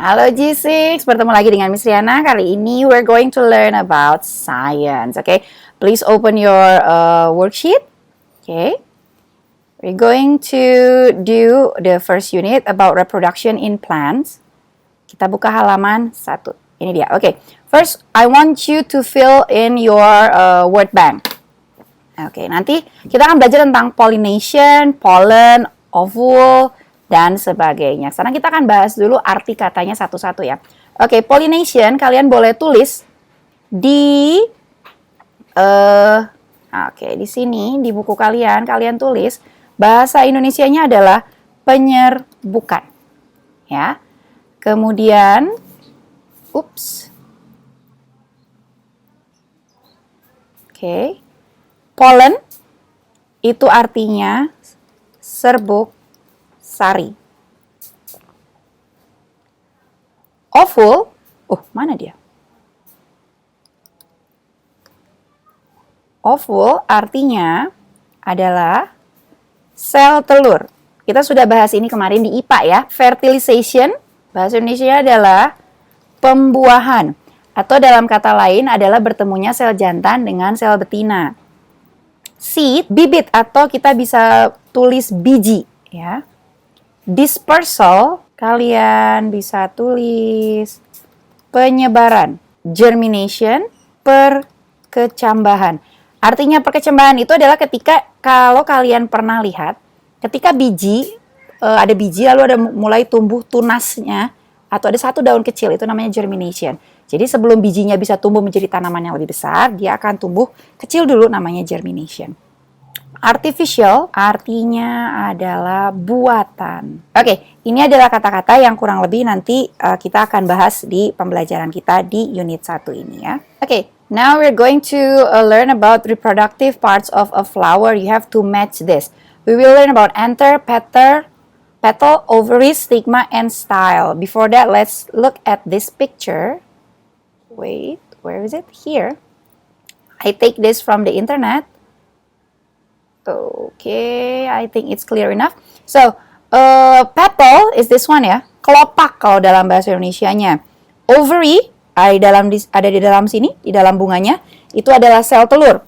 Halo G6, bertemu lagi dengan Miss Riana. Kali ini we're going to learn about science. Okay, please open your worksheet. Okay, we're going to do the first unit about reproduction in plants. Kita buka halaman 1. Ini dia. Okay, first I want you to fill in your word bank. Okay, nanti kita akan belajar tentang pollination, pollen, ovule, dan sebagainya. Sekarang kita akan bahas dulu arti katanya satu-satu ya. Oke, pollination kalian boleh tulis di di sini di buku kalian tulis bahasa Indonesianya adalah penyerbukan. Ya. Kemudian pollen itu artinya serbuk sari. Ovule, mana dia? Ovule artinya adalah sel telur. Kita sudah bahas ini kemarin di IPA ya. Fertilization, bahasa Indonesia adalah pembuahan. Atau dalam kata lain adalah bertemunya sel jantan dengan sel betina. Seed, bibit atau kita bisa tulis biji ya. Dispersal, kalian bisa tulis penyebaran. Germination, perkecambahan. Artinya perkecambahan itu adalah ketika, kalau kalian pernah lihat, ketika biji, ada biji lalu ada mulai tumbuh tunasnya, atau ada satu daun kecil, itu namanya germination. Jadi sebelum bijinya bisa tumbuh menjadi tanaman yang lebih besar, dia akan tumbuh kecil dulu, namanya germination. Artificial artinya adalah buatan. Oke, ini adalah kata-kata yang kurang lebih nanti kita akan bahas di pembelajaran kita di unit 1 ini ya. Oke, now we're going to learn about reproductive parts of a flower. You have to match this. We will learn about anther, petal, ovary, stigma, and style. Before that, let's look at this picture. Wait, where is it? Here. I take this from the internet. Okay, I think it's clear enough. So, petal is this one ya, kelopak kalau dalam bahasa Indonesianya. Ovary ada di dalam sini, di dalam bunganya, itu adalah sel telur.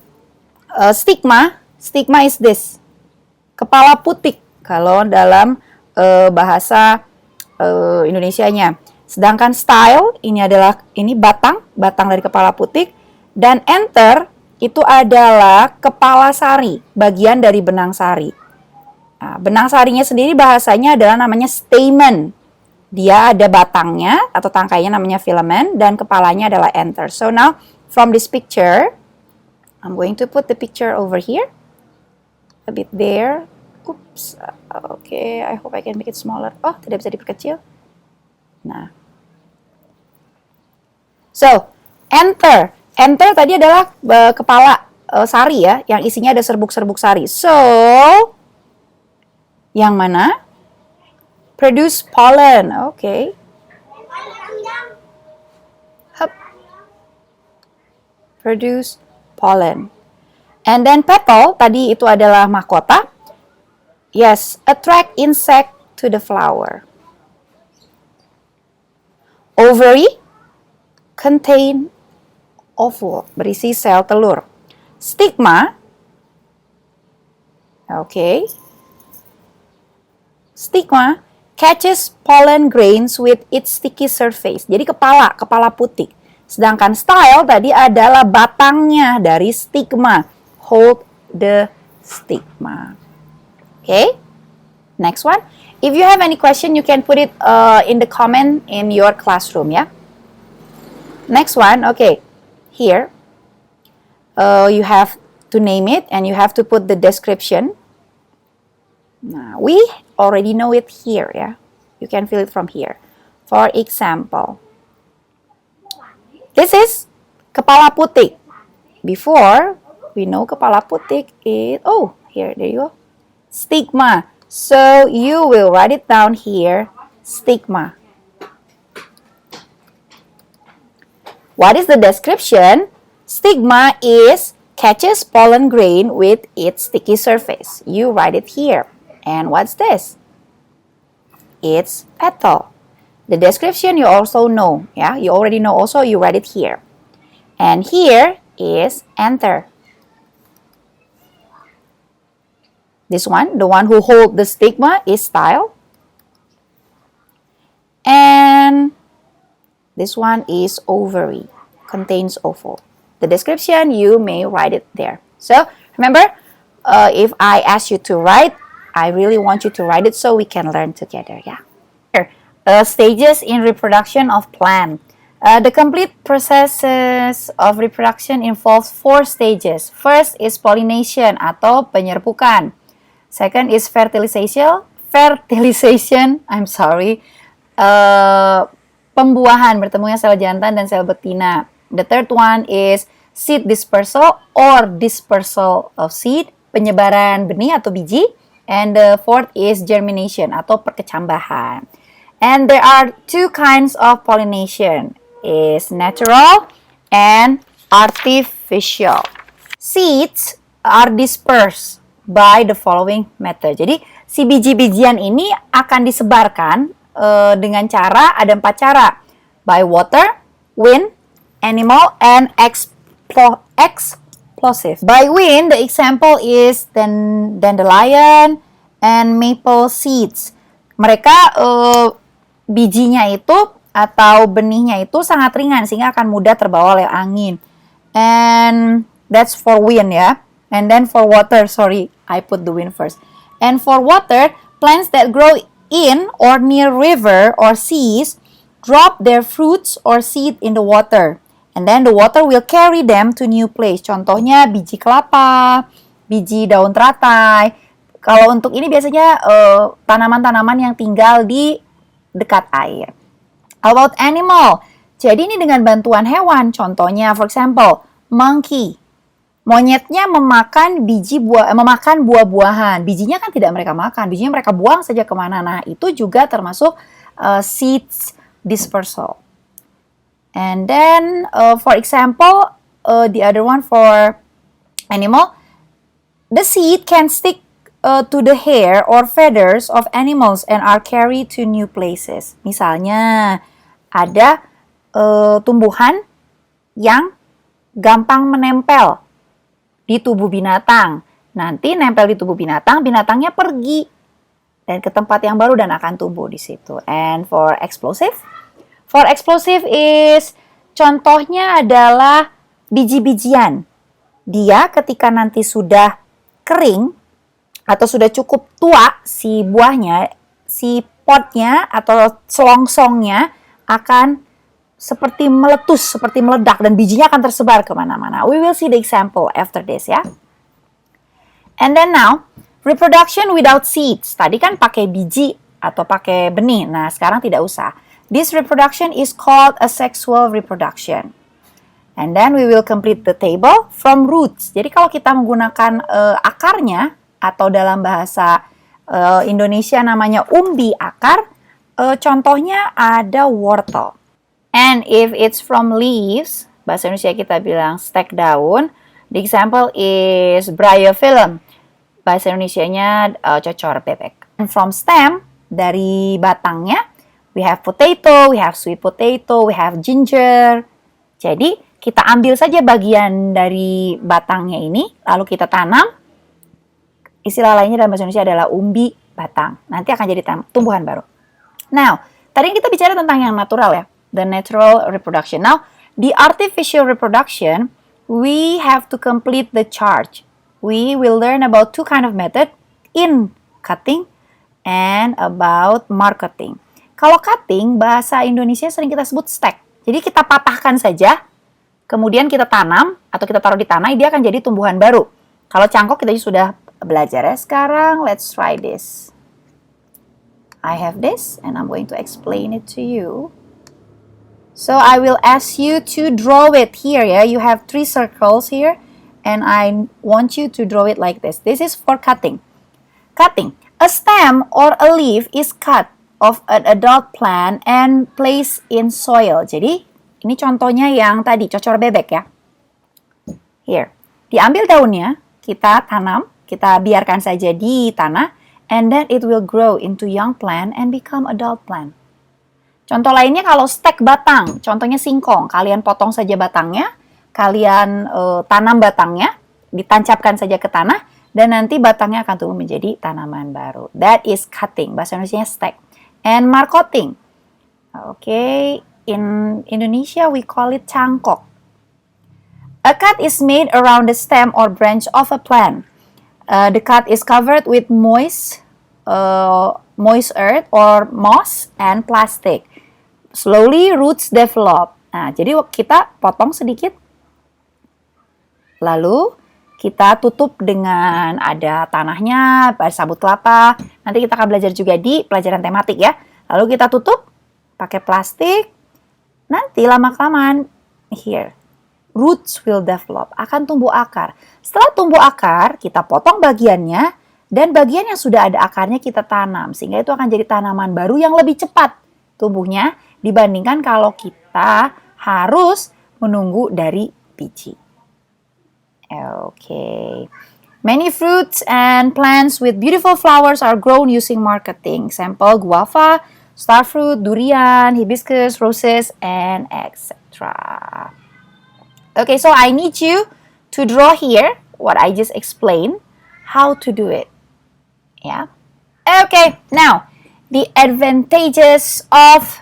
Stigma is this, kepala putik kalau dalam bahasa Indonesianya. Sedangkan style ini batang dari kepala putik, dan anther itu adalah kepala sari, bagian dari benang sari. Nah, benang sarinya sendiri bahasanya adalah namanya stamen. Dia ada batangnya atau tangkainya namanya filament dan kepalanya adalah anther. So now from this picture, I'm going to put the picture over here. A bit there. Oops. Okay, I hope I can make it smaller. Oh, tidak bisa diperkecil. Nah. So, anther. Anther tadi adalah kepala sari ya, yang isinya ada serbuk-serbuk sari. So, yang mana? Produce pollen. Okay. Produce pollen. And then petal, tadi itu adalah mahkota. Yes, attract insect to the flower. Ovary, contain ovule, berisi sel telur. Stigma, stigma catches pollen grains with its sticky surface. Jadi kepala putik. Sedangkan style tadi adalah batangnya dari stigma. Hold the stigma. Okay, next one. If you have any question, you can put it in the comment in your classroom ya. Next one, okay. Here, you have to name it and you have to put the description. Nah, we already know it here ya. You can fill it from here. For example, this is kepala putik. Before, we know kepala putik is, there you go. Stigma. So, you will write it down here, stigma. What is the description? Stigma is catches pollen grain with its sticky surface. You write it here. And what's this? It's petal. The description you also know, yeah, you already know also, you read it here. And here is enter. This one, the one who hold the stigma is style. And this one is ovary, contains ovule. The description, you may write it there. So remember, if I ask you to write, I really want you to write it so we can learn together, yeah. Here, stages in reproduction of plant. The complete processes of reproduction involves 4 stages. First is pollination atau penyerbukan. Second is fertilization. Pembuahan, bertemunya sel jantan dan sel betina. The third one is seed dispersal or dispersal of seed, penyebaran benih atau biji. And the fourth is germination atau perkecambahan. And there are 2 kinds of pollination, is natural and artificial. Seeds are dispersed by the following method. Jadi si biji-bijian ini akan disebarkan dengan cara, ada 4 cara. By water, wind, animal, and explosive. By wind, the example is dandelion and maple seeds. Mereka bijinya itu atau benihnya itu sangat ringan sehingga akan mudah terbawa oleh angin. And that's for wind ya. And then for water, sorry, I put the wind first. And for water, plants that grow in or near river or seas drop their fruits or seed in the water. And then the water will carry them to new place. Contohnya biji kelapa, biji daun teratai. Kalau untuk ini biasanya tanaman-tanaman yang tinggal di dekat air. About animal. Jadi ini dengan bantuan hewan. Contohnya, for example, monkey. Monyetnya memakan buah-buahan. Bijinya kan tidak mereka makan. Bijinya mereka buang saja kemana. Nah, itu juga termasuk seeds dispersal. And then, for example, the other one for animal, the seed can stick to the hair or feathers of animals and are carried to new places. Misalnya, ada tumbuhan yang gampang menempel di tubuh binatang. Nanti nempel di tubuh binatang, binatangnya pergi dan ke tempat yang baru dan akan tumbuh di situ. And for explosive is contohnya adalah biji-bijian. Dia ketika nanti sudah kering atau sudah cukup tua si buahnya, si potnya atau selongsongnya akan seperti meletus, seperti meledak dan bijinya akan tersebar kemana-mana. We will see the example after this ya. And then now, reproduction without seeds. Tadi kan pakai biji atau pakai benih. Nah, sekarang tidak usah. This reproduction is called asexual reproduction. And then we will complete the table from roots. Jadi kalau kita menggunakan akarnya atau dalam bahasa Indonesia namanya umbi akar, contohnya ada wortel. And if it's from leaves, bahasa Indonesia kita bilang stek daun. The example is bryophyllum. Bahasa Indonesianya cocor bebek. And from stem, dari batangnya, we have potato, we have sweet potato, we have ginger. Jadi, kita ambil saja bagian dari batangnya ini, lalu kita tanam. Istilah lainnya dalam bahasa Indonesia adalah umbi batang. Nanti akan jadi tumbuhan baru. Now, tadi kita bicara tentang yang natural ya, the natural reproduction. Now, the artificial reproduction, we have to complete the chart. We will learn about 2 kind of method, in cutting and about marketing. Kalau cutting, bahasa Indonesia sering kita sebut stek. Jadi kita patahkan saja, kemudian kita tanam atau kita taruh di tanah, dia akan jadi tumbuhan baru. Kalau cangkok kita sudah belajar ya. Sekarang let's try this. I have this and I'm going to explain it to you. So I will ask you to draw it here ya. You have 3 circles here and I want you to draw it like this. This is for cutting. Cutting. A stem or a leaf is cut of an adult plant and placed in soil. Jadi, ini contohnya yang tadi, cocor bebek ya. Here. Diambil daunnya, kita tanam, kita biarkan saja di tanah, and then it will grow into young plant and become adult plant. Contoh lainnya kalau stek batang, contohnya singkong. Kalian potong saja batangnya, kalian tanam batangnya, ditancapkan saja ke tanah, dan nanti batangnya akan tumbuh menjadi tanaman baru. That is cutting. Bahasa Indonesianya stek. And markoting. Okay, in Indonesia we call it cangkok. A cut is made around the stem or branch of a plant. The cut is covered with moist earth or moss and plastic. Slowly roots develop. Nah, jadi kita potong sedikit, lalu kita tutup dengan ada tanahnya, ada sabut kelapa. Nanti kita akan belajar juga di pelajaran tematik ya. Lalu kita tutup pakai plastik. Nanti lama-kelamaan here roots will develop, akan tumbuh akar. Setelah tumbuh akar, kita potong bagiannya, dan bagian yang sudah ada akarnya kita tanam. Sehingga itu akan jadi tanaman baru yang lebih cepat tumbuhnya dibandingkan kalau kita harus menunggu dari biji. Okay. Many fruits and plants with beautiful flowers are grown using marketing. Example, guava, starfruit, durian, hibiscus, roses, and etc. Okay, so I need you to draw here what I just explained, how to do it. Yeah. Okay, now the advantages of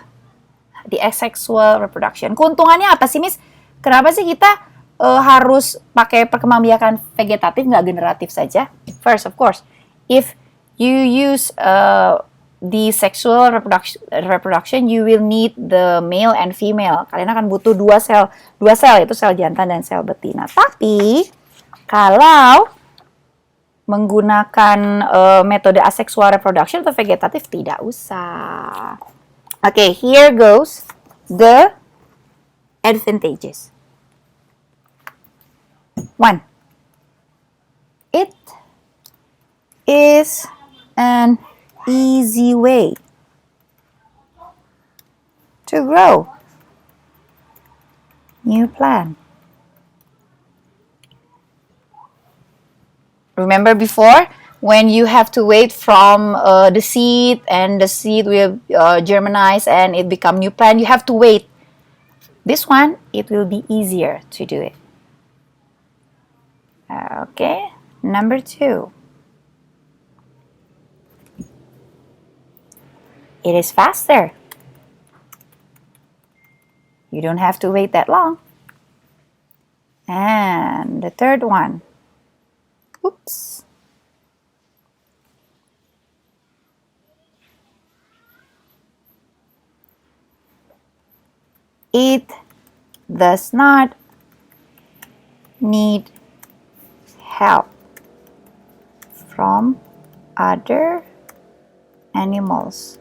the asexual reproduction. Keuntungannya apa sih, Miss? Kenapa sih kita harus pakai perkembangbiakan vegetatif, nggak generatif saja? First, of course, if you use the sexual reproduction, you will need the male and female. Kalian akan butuh dua sel, yaitu sel jantan dan sel betina. Tapi kalau menggunakan metode asexual reproduction atau vegetatif, tidak usah. Okay, here goes the advantages. 1. It is an easy way to grow new plant. Remember before when you have to wait from the seed, and the seed will germinate and it become new plant, you have to wait. This one, it will be easier to do it. Okay, number 2. It is faster. You don't have to wait that long. And the third one. Oops. It does not need help from other animals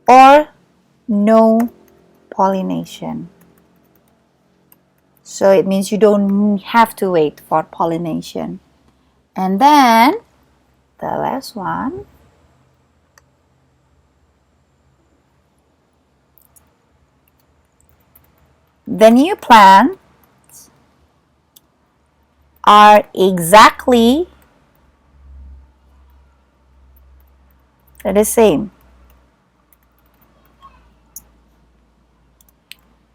or no pollination. So it means you don't have to wait for pollination. And then the last one, the new plants are exactly the same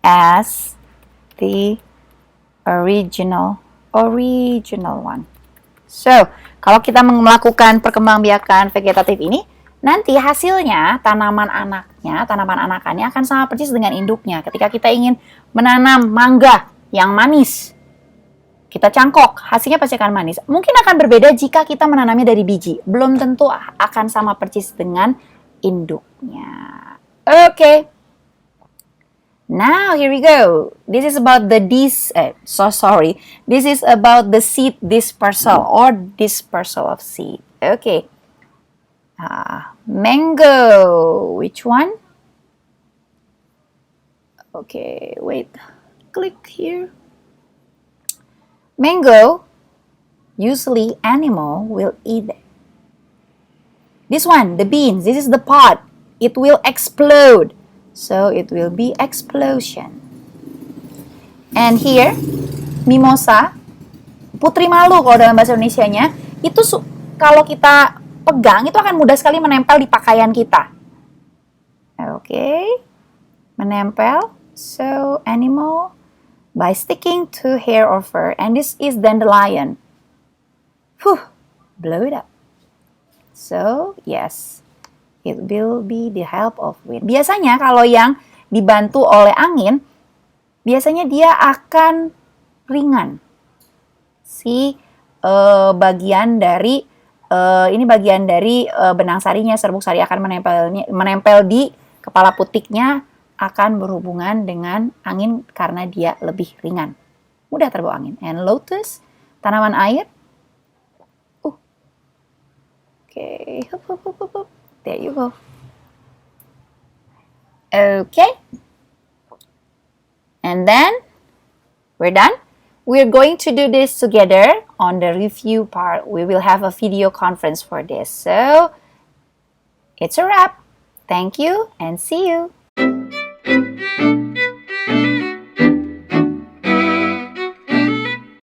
as the original one. So, kalau kita melakukan perkembangbiakan vegetatif ini, nanti hasilnya tanaman anakannya akan sama persis dengan induknya. Ketika kita ingin menanam mangga yang manis, kita cangkok, hasilnya pasti akan manis. Mungkin akan berbeda jika kita menanamnya dari biji. Belum tentu akan sama persis dengan induknya. Okay. Now here we go. This is about the This is about the seed dispersal or dispersal of seed. Okay. Mango. Which one? Okay, wait. Click here. Mango. Usually animal will eat it. This one, the beans. This is the pod. It will explode. So it will be explosion. And here, mimosa, putri malu kalau dalam bahasa Indonesianya, itu kalau kita pegang itu akan mudah sekali menempel di pakaian kita. Okay. menempel. So animal by sticking to hair or fur, and this is dandelion. Blow it up. So yes, it will be the help of wind. Biasanya kalau yang dibantu oleh angin, biasanya dia akan ringan. Bagian dari ini bagian dari benang sarinya, serbuk sari akan menempel di kepala putiknya, akan berhubungan dengan angin karena dia lebih ringan, mudah terbawa angin. And lotus, tanaman air. Okay, there you go. Okay, and then we're done. We're going to do this together on the review part. We will have a video conference for this. So, it's a wrap. Thank you and see you.